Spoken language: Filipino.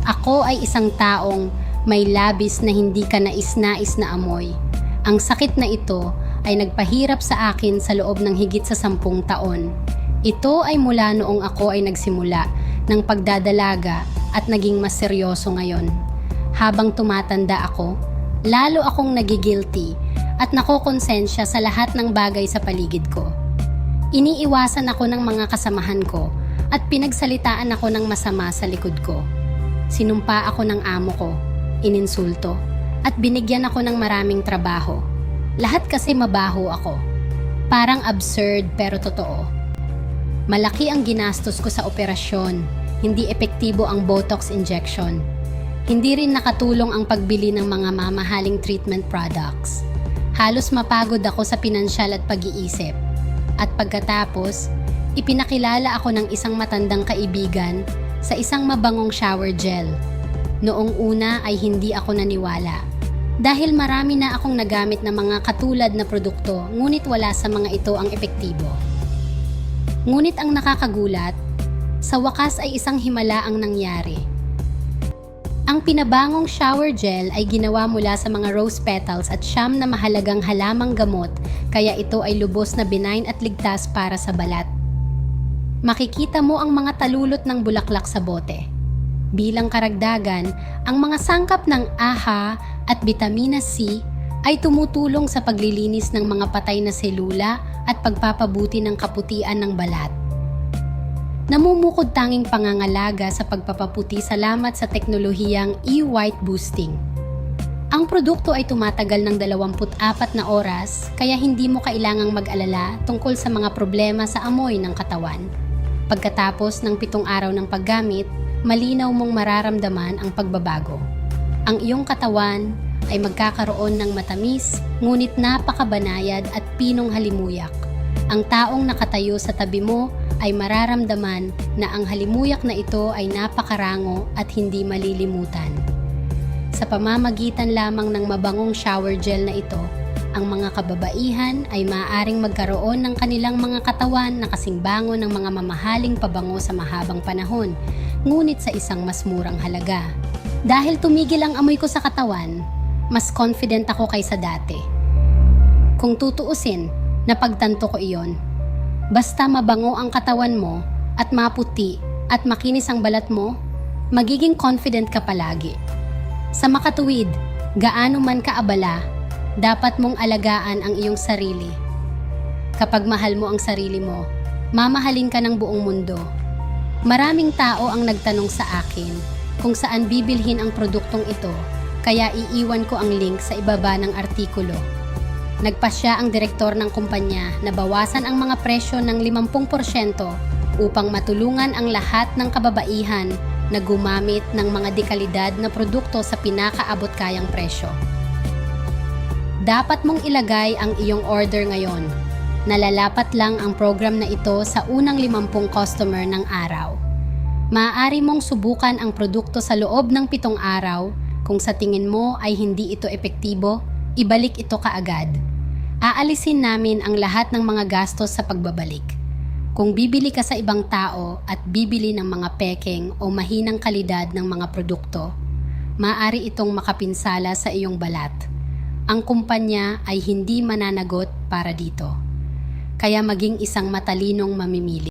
Ako ay isang taong may labis na hindi ka nais-nais na amoy. Ang sakit na ito ay nagpahirap sa akin sa loob ng higit sa 10 taon. Ito ay mula noong ako ay nagsimula ng pagdadalaga at naging mas seryoso ngayon. Habang tumatanda ako, lalo akong nagigilty at nakokonsensya sa lahat ng bagay sa paligid ko. Iniiwasan ako ng mga kasamahan ko at pinagsalitaan ako ng masama sa likod ko. Sinumpa ako ng amo ko, ininsulto, at binigyan ako ng maraming trabaho. Lahat kasi mabaho ako. Parang absurd pero totoo. Malaki ang ginastos ko sa operasyon, hindi epektibo ang Botox injection. Hindi rin nakatulong ang pagbili ng mga mamahaling treatment products. Halos mapagod ako sa pinansyal at pag-iisip. At pagkatapos, ipinakilala ako ng isang matandang kaibigan sa isang mabangong shower gel. Noong una ay hindi ako naniwala. Dahil marami na akong nagamit na mga katulad na produkto, ngunit wala sa mga ito ang epektibo. Ngunit ang nakakagulat, sa wakas ay isang himala ang nangyari. Ang pinabangong shower gel ay ginawa mula sa mga rose petals at siyam na mahalagang halamang gamot, kaya ito ay lubos na benign at ligtas para sa balat. Makikita mo ang mga talulot ng bulaklak sa bote. Bilang karagdagan, ang mga sangkap ng AHA at bitamina C ay tumutulong sa paglilinis ng mga patay na selula at pagpapabuti ng kaputian ng balat. Namumukod tanging pangangalaga sa pagpapaputi salamat sa teknolohiyang e-white boosting. Ang produkto ay tumatagal ng 24 na oras, kaya hindi mo kailangang mag-alala tungkol sa mga problema sa amoy ng katawan. Pagkatapos ng 7 araw ng paggamit, malinaw mong mararamdaman ang pagbabago. Ang iyong katawan ay magkakaroon ng matamis, ngunit napakabanayad at pinong halimuyak. Ang taong nakatayo sa tabi mo ay mararamdaman na ang halimuyak na ito ay napakarango at hindi malilimutan. Sa pamamagitan lamang ng mabangong shower gel na ito, ang mga kababaihan ay maaaring magkaroon ng kanilang mga katawan na kasing bango ng mga mamahaling pabango sa mahabang panahon, ngunit sa isang mas murang halaga. Dahil tumigil ang amoy ko sa katawan, mas confident ako kaysa dati. Kung tutuusin, napagtanto ko iyon. Basta mabango ang katawan mo at maputi at makinis ang balat mo, magiging confident ka palagi. Sa makatuwid, gaano man kaabala, dapat mong alagaan ang iyong sarili. Kapag mahal mo ang sarili mo, mamahalin ka ng buong mundo. Maraming tao ang nagtanong sa akin kung saan bibilhin ang produktong ito, kaya iiwan ko ang link sa ibaba ng artikulo. Nagpasya ang direktor ng kumpanya na bawasan ang mga presyo ng 50% upang matulungan ang lahat ng kababaihan na gumamit ng mga dekalidad na produkto sa pinakaabot kayang presyo. Dapat mong ilagay ang iyong order ngayon. Nalalapat lang ang program na ito sa unang 50 customer ng araw. Maaari mong subukan ang produkto sa loob ng 7 araw. Kung sa tingin mo ay hindi ito epektibo, ibalik ito kaagad. Aalisin namin ang lahat ng mga gastos sa pagbabalik. Kung bibili ka sa ibang tao at bibili ng mga pekeng o mahinang kalidad ng mga produkto, maaari itong makapinsala sa iyong balat. Ang kumpanya ay hindi mananagot para dito. Kaya maging isang matalinong mamimili.